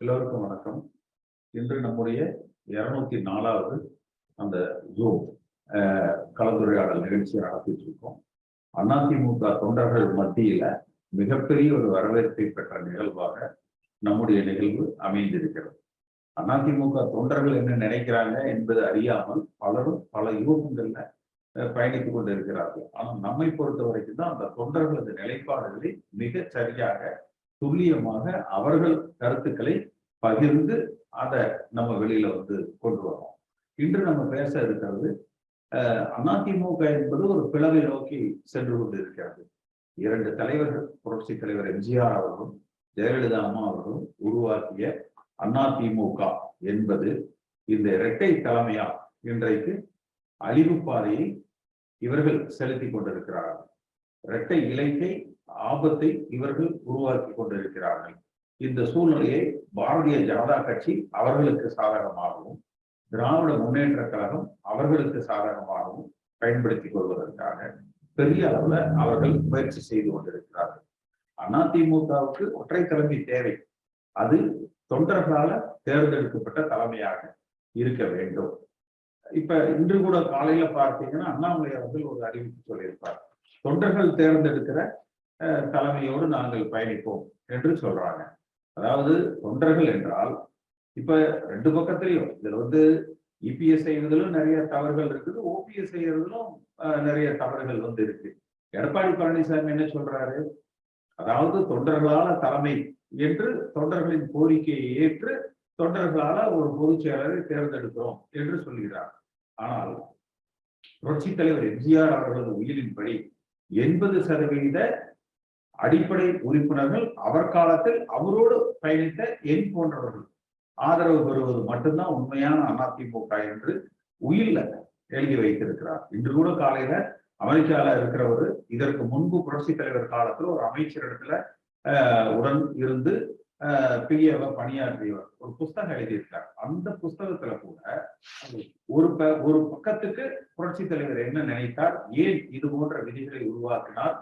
எல்லோருக்கும் வணக்கம். இன்று நம்முடைய 204வது அந்த ஜூம் கலந்துரையாடல் நிகழ்ச்சியை நடத்திட்டு இருக்கோம். அதிமுக தொண்டர்கள் மத்தியில மிகப்பெரிய ஒரு வரவேற்பை பெற்ற நிகழ்வாக நம்முடைய நிகழ்வு அமைந்திருக்கிறது. அதிமுக தொண்டர்கள் என்ன நினைக்கிறாங்க என்பது அறியாமல் பலரும் பல யூகங்கள்ல பயணித்துக் கொண்டு இருக்கிறார்கள். ஆனால் நம்மை பொறுத்த வரைக்கும் தான் அந்த தொண்டர்களது நிலைப்பாடுகளை மிக சரியாக துல்லியமாக அவர்கள் கருத்துக்களை பகிர்ந்து அதை நம்ம வெளியில கொண்டு வரோம். இன்று நம்ம பேச இருக்கிறது அதிமுக என்பது ஒரு பிளவை நோக்கி சென்று கொண்டு இருக்கிறது. இரண்டு தலைவர்கள், புரட்சி தலைவர் எம்ஜிஆர் அவர்களும் ஜெயலலிதா அம்மா அவர்களும் உருவாக்கிய அதிமுக என்பது இந்த இரட்டை தலைமையா இன்றைக்கு அழிவு பாதையை இவர்கள் செலுத்தி கொண்டிருக்கிறார்கள். இரட்டை இலக்கை ஆபத்தை இவர்கள் உருவாக்கி கொண்டிருக்கிறார்கள். இந்த சூழ்நிலையை பாரதிய ஜனதா கட்சி அவர்களுக்கு சாதகமாகவும் திராவிட முன்னேற்ற கழகம் அவர்களுக்கு சாதகமாகவும் பயன்படுத்திக் கொள்வதற்காக பெரிய அளவுல அவர்கள் முயற்சி செய்து கொண்டிருக்கிறார்கள். அதிமுகவுக்கு ஒற்றை தலைமை தேவை. அது தொண்டர்களால தேர்ந்தெடுக்கப்பட்ட தலைமையாக இருக்க வேண்டும். இப்ப இன்று கூட காலையில பார்த்தீங்கன்னா அண்ணாமலை அவர்கள் ஒரு அறிவிப்பு சொல்லியிருப்பார். தொண்டர்கள் தேர்ந்தெடுக்கிற தலைமையோடு நாங்கள் பயணிப்போம் என்று சொல்றாங்க. அதாவது தொண்டர்கள் என்றால் இப்ப ரெண்டு பக்கத்திலையும் இதுல இபிஎஸ் செய்வதிலும் நிறைய தவறுகள் இருக்குது, ஓபிஎஸ் செய்யறதிலும் நிறைய தவறுகள் இருக்கு. எடப்பாடி பழனிசாமி என்ன சொல்றாரு? அதாவது தொண்டர்களால தலைமை என்று தொண்டர்களின் கோரிக்கையை ஏற்று தொண்டர்களால ஒரு பொதுச் செயலரை தேர்ந்தெடுக்கிறோம் என்று சொல்கிறார். ஆனால் புரட்சி தலைவர் எம்ஜிஆர் அவர்களது உயிரின்படி 80% அடிப்படை உறுப்பினர்கள் அவர் காலத்தில் அவரோடு பயணித்த என் போன்றவர்கள் ஆதரவு பெறுவது மட்டும்தான் உண்மையான அதிமுக என்று உயிர்ல எழுதி வைத்திருக்கிறார். இன்று கூட காலையில அமெரிக்கால இருக்கிறவர் இதற்கு முன்பு புரட்சி தலைவர் காலத்துல ஒரு அமைச்சரிடத்துல உடன் இருந்து பிஏவ பணியாற்றியவர் ஒரு புஸ்தகம் எழுதியிருக்கார். அந்த புஸ்தகத்துல கூட ஒரு பக்கத்துக்கு புரட்சி தலைவர் என்ன நினைத்தார், ஏன் இது போன்ற விதிகளை உருவாக்கினார்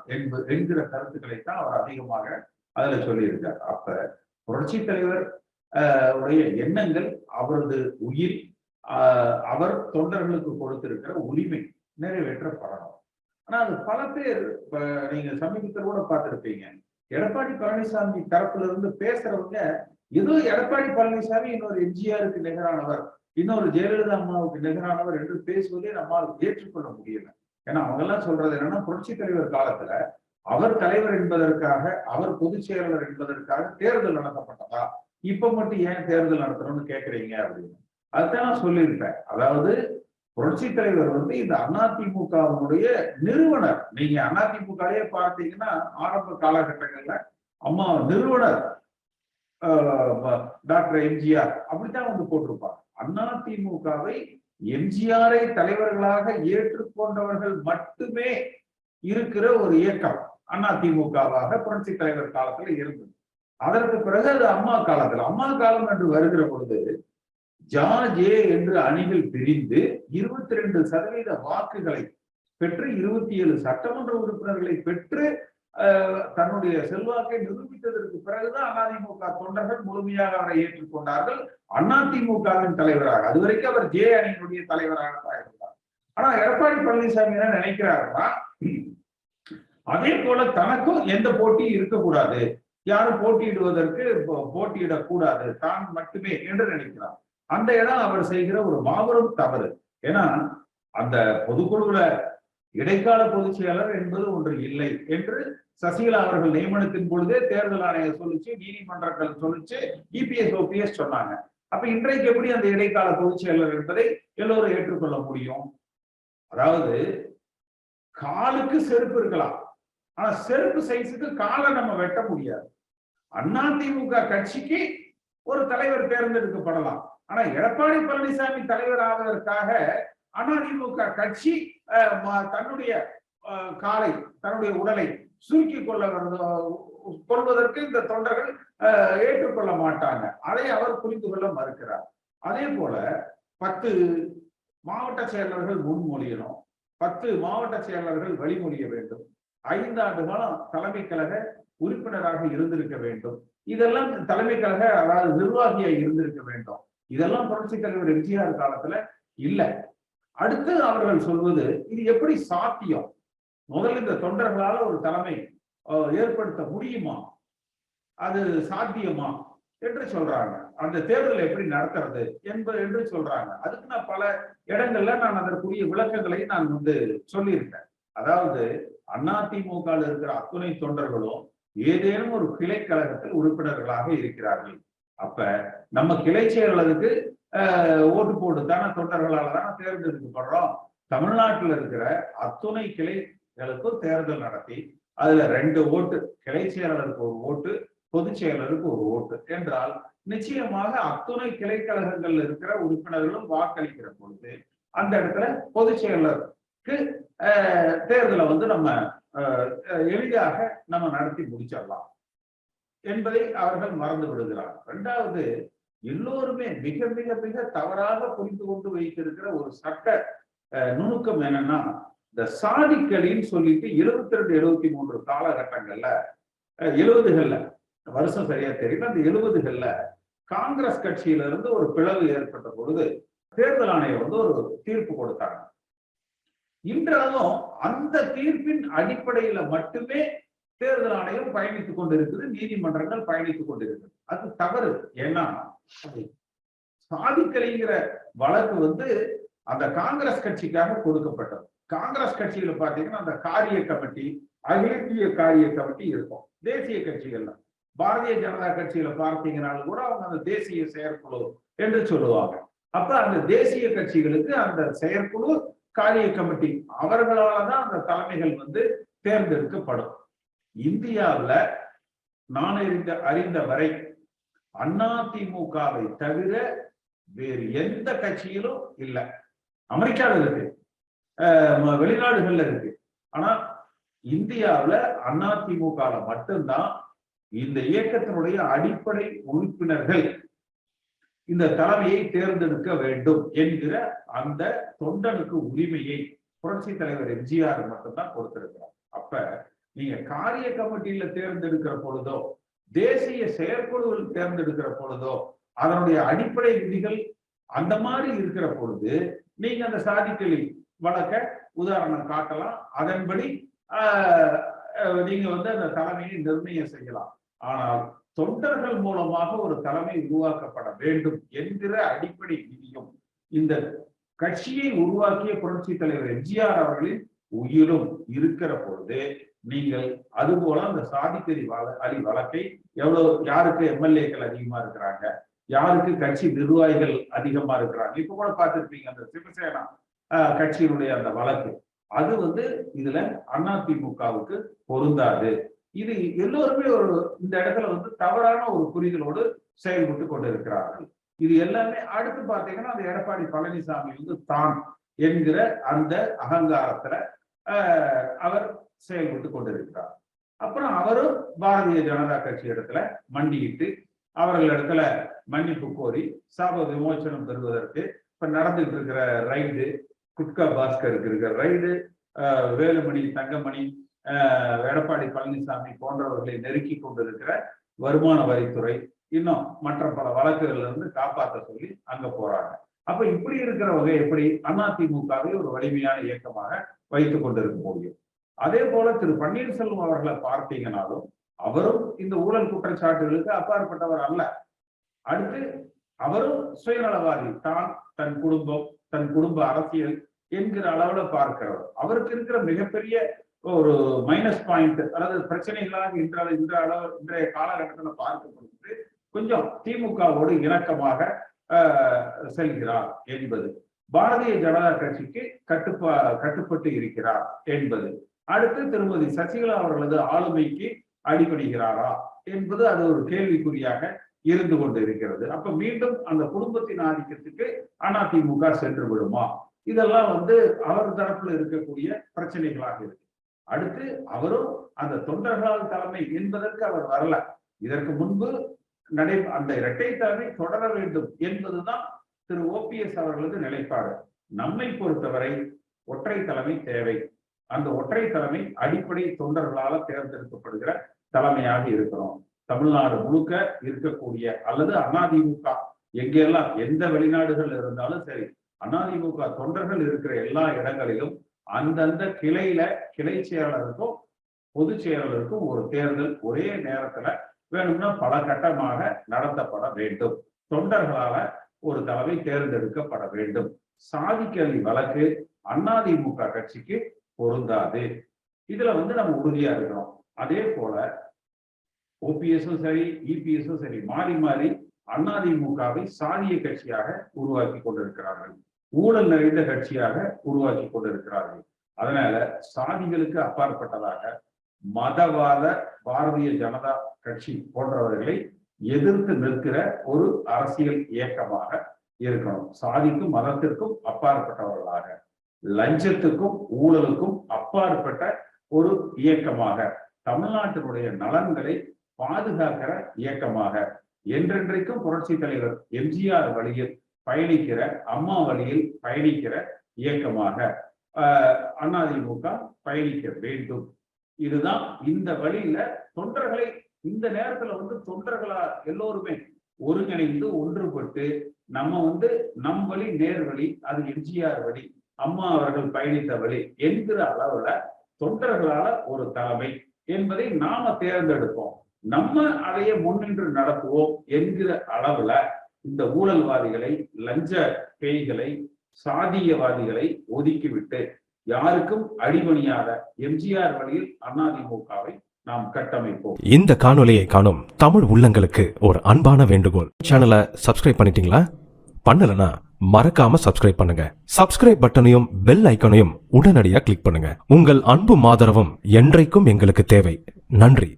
என்கிற கருத்துக்களைத்தான் அவர் அதிகமாக அதுல சொல்லியிருக்கார். அப்ப புரட்சி தலைவர் உடைய எண்ணங்கள், அவரது உயிர், அவர் தொண்டர்களுக்கு கொடுத்திருக்கிற உரிமை நிறைவேற்றப்படணும். ஆனா அது பல பேர் நீங்க சமீபத்தில் கூட பார்த்திருப்பீங்க, எடப்பாடி பழனிசாமி தரப்புல இருந்து பேசுறவங்க ஏதோ எடப்பாடி பழனிசாமி இன்னொரு எம்ஜிஆருக்கு நிகரானவர், இன்னொரு ஜெயலலிதா அம்மாவுக்கு நிகரானவர் என்று பேசுவதே நம்மால் ஏற்றுக்கொள்ள முடியல. ஏன்னா அவங்க எல்லாம் சொல்றது என்னன்னா, புரட்சி தலைவர் காலத்துல அவர் தலைவர் என்பதற்காக, அவர் பொதுச் செயலாளர் என்பதற்காக தேர்தல் நடத்தப்பட்டதா, இப்ப மட்டும் ஏன் தேர்தல் நடத்தணும்னு கேட்கறீங்க அப்படின்னு. அதுதான் நான் சொல்லியிருப்பேன். அதாவது புரட்சி தலைவர் இந்த அதிமுகவுடைய நிறுவனர். நீங்க அதிமுகவே பார்த்தீங்கன்னா ஆரம்ப காலகட்டங்கள்ல அம்மா நிறுவனர் டாக்டர் எம்ஜிஆர் அப்படித்தான் போட்டிருப்பாங்க. அதிமுகவை எம்ஜிஆரை தலைவர்களாக ஏற்றுக்கொண்டவர்கள் மட்டுமே இருக்கிற ஒரு இயக்கம் அதிமுகவாக புரட்சி தலைவர் காலத்துல இருந்தது. அதற்கு பிறகு அது அம்மா காலம் என்று வருகிற பொழுது ஜார்ஜ் ஏ என்று அணிகள் பிரிந்து 22% வாக்குகளை பெற்று 27 சட்டமன்ற உறுப்பினர்களை பெற்று தன்னுடைய செல்வாக்கை நிரூபித்ததற்கு பிறகுதான் அதிமுக தொண்டர்கள் முழுமையாக அவரை ஏற்றுக்கொண்டார்கள் அதிமுகவின் தலைவராக. அதுவரைக்கும் அவர் ஜே அணியினுடைய தலைவராகத்தான் இருந்தார். ஆனா எடப்பாடி பழனிசாமி என்ன நினைக்கிறாருன்னா, அதே போல தனக்கும் எந்த போட்டியும் இருக்கக்கூடாது, யாரும் போட்டியிடுவதற்கு போட்டியிடக்கூடாது, தான் மட்டுமே என்று நினைக்கிறார். அந்த இடம் அவர் செய்கிற ஒரு மாபெரும் தவறு. ஏன்னா அந்த பொதுக்குழுல இடைக்கால பொதுச் செயலர் என்பது ஒன்று இல்லை என்று சசிகலா அவர்கள் நியமனத்தின் பொழுதே தேர்தல் ஆணையம் சொல்லிச்சு, நீதிமன்றங்கள் சொல்லிச்சு, இபிஎஸ் ஓபிஎஸ் சொன்னாங்க. அப்ப இன்றைக்கு எப்படி அந்த இடைக்கால பொதுச் செயலர் என்பதை எல்லோரும் ஏற்றுக்கொள்ள முடியும்? அதாவது காலுக்கு செருப்பு இருக்கலாம், ஆனா செருப்பு சைஸுக்கு காலை நம்ம வெட்ட முடியாது. அதிமுக கட்சிக்கு ஒரு தலைவர் தேர்ந்தெடுக்கப்படலாம், ஆனா எடப்பாடி பழனிசாமி தலைவர் ஆவதற்காக அதிமுக கட்சி தன்னுடைய காலை, தன்னுடைய உடலை சுருக்கி கொள்வதற்கு இந்த தொண்டர்கள் ஏற்றுக்கொள்ள மாட்டாங்க. அதை அவர் புரிந்து கொள்ள மறுக்கிறார். அதே போல 10 மாவட்ட செயலர்கள் முன்மொழியணும், 10 மாவட்ட செயலர்கள் வழிமொழிய வேண்டும், 5 ஆண்டு காலம் தலைமை கழக உறுப்பினராக இருந்திருக்க வேண்டும், இதெல்லாம் தலைமை கழக அதாவது நிர்வாகியா இருந்திருக்க வேண்டும். இதெல்லாம் புரட்சி தலைவர் எம்ஜிஆர் காலத்துல இல்ல. அடுத்து அவர்கள் சொல்வது இது எப்படி சாத்தியம்? முதல்ல இந்த தொண்டர்களால ஒரு தலைமை ஏற்படுத்த முடியுமா, அது சாத்தியமா என்று சொல்றாங்க. அந்த தேர்தலை எப்படி நடத்துறது என்று சொல்றாங்க. அதுக்கு நான் பல இடங்கள்ல நான் அதற்குரிய விளக்கங்களை நான் சொல்லியிருக்கேன். அதாவது அதிமுக இருக்கிற அத்துணை தொண்டர்களும் ஏதேனும் ஒரு கிளை கழகத்தில் உறுப்பினர்களாக இருக்கிறார்கள். அப்ப நம்ம கிளை செயலருக்கு ஓட்டு போட்டு தானே தொண்டர்களால தானே தேர்ந்தெடுக்கப்படுறோம். தமிழ்நாட்டில் இருக்கிற அத்துணை கிளைகளுக்கும் தேர்தல் நடத்தி அதுல 2 ஓட்டு, கிளை செயலருக்கு ஒரு ஓட்டு, பொதுச் செயலருக்கு ஒரு ஓட்டு என்றால் நிச்சயமாக அத்துணை கிளை கழகங்கள் இருக்கிற உறுப்பினர்களும் வாக்களிக்கிற பொழுது அந்த இடத்துல பொதுச் செயலருக்கு தேர்தலை நம்ம எளிதாக நம்ம நடத்தி முடிச்சிடலாம் என்பதை அவர்கள் மறந்து விடுகிறார். 2வது, எல்லோருமே மிக மிக மிக தவறாக புரிந்து கொண்டு வைத்திருக்கிற ஒரு சட்ட நுணுக்கம் என்னன்னா, இந்த சாதிக்களின்னு சொல்லிட்டு 72 73 காலகட்டங்கள்ல 70கள்ல வருஷம் சரியா தெரியல, அந்த 70கள்ல காங்கிரஸ் கட்சியில இருந்து ஒரு பிளவு ஏற்பட்ட பொழுது தேர்தல் ஆணையம் ஒரு தீர்ப்பு கொடுத்தாங்க. இன்றளவும் அந்த தீர்ப்பின் அடிப்படையில மட்டுமே தேர்தல் ஆணையம் பயணித்துக் கொண்டிருக்குது, நீதிமன்றங்கள் பயணித்துக் கொண்டிருக்குது. அது தவறு. ஏன்னா சாதிக்கலைங்கிற வழக்கு அந்த காங்கிரஸ் கட்சிக்காக கொடுக்கப்பட்டது. காங்கிரஸ் கட்சியில பாத்தீங்கன்னா அந்த காரிய கமிட்டி, அகில இந்திய காரிய கமிட்டி இருக்கும். தேசிய கட்சிகள்ல பாரதிய ஜனதா கட்சியில பார்த்தீங்கன்னாலும் கூட அவங்க அந்த தேசிய செயற்குழு என்று சொல்லுவாங்க. அப்ப அந்த தேசிய கட்சிகளுக்கு அந்த செயற்குழு, காரிய கமிட்டி அவர்களால்தான் அந்த தலைமைகள் தேர்ந்தெடுக்கப்படும். இந்தியாவில் நான் அறிந்த வரை அதிமுகவை தவிர வேறு எந்த கட்சியிலும் இல்லை. அமெரிக்காவில் இருக்கு, வெளிநாடுகள்ல இருக்கு. ஆனா இந்தியாவில் அதிமுக மட்டும்தான் இந்த இயக்கத்தினுடைய அடிப்படை உறுப்பினர்கள் இந்த தலைமையை தேர்ந்தெடுக்க வேண்டும் என்கிற அந்த தொண்டனுக்கு உரிமையை புரட்சி தலைவர் எம்ஜிஆர் மட்டும்தான் கொடுத்திருக்கிறார். அப்ப நீங்க காரிய கமிட்டியில தேர்ந்தெடுக்கிற பொழுதோ, தேசிய செயற்குழுவில் தேர்ந்தெடுக்கிற பொழுதோ, அதனுடைய அடிப்படை விதிகள் அந்த மாதிரி இருக்கிற பொழுது நீங்க அந்த சாதிக்கலி வழக்க உதாரணம் காட்டலாம். அதன்படி நீங்க அந்த தலைமையை நிர்ணயம் செய்யலாம். ஆனால் தொண்டர்கள் மூலமாக ஒரு தலைமை உருவாக்கப்பட வேண்டும் என்கிற அடிப்படை விதியும் இந்த கட்சியை உருவாக்கிய புரட்சி தலைவர் எம்ஜிஆர் அவர்களின் உயிரும் இருக்கிற பொழுது நீங்கள் அதுபோல அந்த சாதிக்கறி அலி வழக்கை யாருக்கு எம்எல்ஏக்கள் அதிகமா இருக்கிறாங்க, யாருக்கு கட்சி நிர்வாகிகள் அதிகமா இருக்கிறாங்க. இப்ப கூட பார்த்திருப்பீங்க அந்த சிவசேனா கட்சியினுடைய அந்த வழக்கு, அது இதுல அதிமுகவுக்கு பொருந்தாது. இது எல்லோருமே இந்த இடத்துல தவறான ஒரு புரிதலோடு செயல்பட்டு கொண்டிருக்கிறார்கள். இது எல்லாமே அடுத்து பாத்தீங்கன்னா அந்த எடப்பாடி பழனிசாமி தான் என்கிற அந்த அகங்காரத்துல அவர் செயல்பட்டு கொண்டிருக்கிறார். அப்புறம் அவரும் பாரதிய ஜனதா கட்சி இடத்துல மண்டியிட்டு அவர்களிடத்துல மன்னிப்பு கோரி சாப விமோசனம் பெறுவதற்கு இப்ப நடந்துட்டு இருக்கிற ரைடு, குட்கா பாஸ்கருக்கு இருக்கிற ரைடு, வேலுமணி, தங்கமணி, எடப்பாடி பழனிசாமி போன்றவர்களை நெருக்கி கொண்டிருக்கிற வருமான வரித்துறை, இன்னும் மற்ற பல வழக்குகள்ல இருந்து காப்பாற்ற சொல்லி அங்க போறாங்க. அப்ப இப்படி இருக்கிற வகை எப்படி அதிமுகவை ஒரு வலிமையான இயக்கமாக வைத்துக் கொண்டிருக்க முடியும்? அதே போல திரு பன்னீர்செல்வம் அவர்களை பார்த்தீங்கன்னாலும் அவரும் இந்த ஊழல் குற்றச்சாட்டுகளுக்கு அப்பாற்பட்டவர் அல்ல. அடுத்து அவரும் சுயநலவாதி தான், தன் குடும்பம், தன் குடும்ப அரசியல் என்கிற அளவுல பார்க்கிறவர். அவருக்கு இருக்கிற மிகப்பெரிய ஒரு மைனஸ் பாயிண்ட், அதாவது பிரச்சனைகளாக இன்றைய காலகட்டத்தில் பார்க்கப்படுவது கொஞ்சம் திமுகவோடு இணக்கமாக செல்கிறார் என்பது, பாரதிய ஜனதா கட்சிக்கு கட்டுப்பட்டு இருக்கிறார் என்பது, அடுத்து திருமதி சசிகலா அவர்களது ஆளுமைக்கு அடிபடுகிறாரா என்பது அது ஒரு கேள்விக்குறியாக இருந்து கொண்டு இருக்கிறது. அப்ப மீண்டும் அந்த குடும்பத்தின் ஆதிக்கத்துக்கு அதிமுக சென்று விடுமா? இதெல்லாம் அவர் தரப்புல இருக்கக்கூடிய பிரச்சனைகளாக இருக்கு. அடுத்து அவரும் அந்த தொண்டர்களால் தலைமை என்பதற்கு அவர் வரல. இதற்கு முன்பு அந்த இரட்டை தலைமை தொடர வேண்டும் என்பதுதான் திரு ஓபிஎஸ் அவர்களது நிலைப்பாடு. நம்மை பொறுத்தவரை ஒற்றை தலைமை தேவை. அந்த ஒற்றை தலைமை அடிப்படை தொண்டர்களால் தேர்ந்தெடுக்கப்படுகிற தலைமையாக இருக்கிறோம். தமிழ்நாடு முழுக்க இருக்கக்கூடிய அல்லது அதிமுக எங்கெல்லாம் எந்த வெளிநாடுகள் இருந்தாலும் சரி, அதிமுக தொண்டர்கள் இருக்கிற எல்லா இடங்களிலும் அந்தந்த கிளையில கிளை செயலாளருக்கும் பொதுச் செயலாளருக்கும் ஒரு தேர்தல் ஒரே நேரத்துல வேணும்னா பல கட்டமாக நடத்தப்பட வேண்டும். தொண்டர்களால ஒரு தலைமை தேர்ந்தெடுக்கப்பட வேண்டும். சாதிக்கல்வி வழக்கு அதிமுக கட்சிக்கு பொருந்தாது. இதுல நம்ம உறுதியா இருக்கிறோம். அதே போல ஓபிஎஸும் சரி, இபிஎஸும் சரி, மாறி மாறி அதிமுகவை சாதிய கட்சியாக உருவாக்கி கொண்டிருக்கிறார்கள், ஊழல் நிறைந்த கட்சியாக உருவாக்கி கொண்டிருக்கிறார்கள். அதனால சாதிகளுக்கு அப்பாற்பட்டதாக மதவாத பாரதிய ஜனதா கட்சி போன்றவர்களை எதிர்த்து நிற்கிற ஒரு அரசியல் இயக்கமாக இருக்கணும். சாதிக்கும் மதத்திற்கும் அப்பாற்பட்டவர்களாக, லஞ்சத்துக்கும் ஊழலுக்கும் அப்பாற்பட்ட ஒரு இயக்கமாக, தமிழ்நாட்டினுடைய நலன்களை பாதுகாக்கிற இயக்கமாக, என்றென்றைக்கும் புரட்சி தலைவர் எம்ஜிஆர் வழியில் பயணிக்கிற, அம்மா வழியில் பயணிக்கிற இயக்கமாக அதிமுக பயணிக்க வேண்டும். இதுதான் இந்த வழியில தொண்டர்களை இந்த நேரத்துல தொண்டர்களா எல்லோருமே ஒருங்கிணைந்து ஒன்றுபட்டு நம் வழி நேர் வழி, அது எம்ஜிஆர் வழி, அம்மா அவர்கள் பயணித்த வழி என்கிற அளவுல தொண்டர்களால ஒரு தலைமை என்பதை நாம தேர்ந்தெடுப்போம். நம்ம அதைய முன்னின்று நடத்துவோம் என்கிற அளவுல இந்த ஊழல்வாதிகளை, லஞ்ச பேய்களை, சாதியவாதிகளை ஒதுக்கிவிட்டு யாருக்கும் அடிபணியாத எம்ஜிஆர் வழியில் அதிமுகவை நாம் கட்டமைப்போம். இந்த காணொலியை காணும் தமிழ் உள்ளங்களுக்கு ஒரு அன்பான வேண்டுகோள். சேனலை சப்ஸ்கிரைப் பண்ணிட்டீங்களா? பண்ணலனா மறக்காம சப்ஸ்கிரைப் பண்ணுங்க. சப்ஸ்கிரைப் பட்டனையும் பெல் ஐக்கனையும் உடனடியாக கிளிக் பண்ணுங்க. உங்கள் அன்பும் ஆதரவும் என்றைக்கும் எங்களுக்கு தேவை. நன்றி.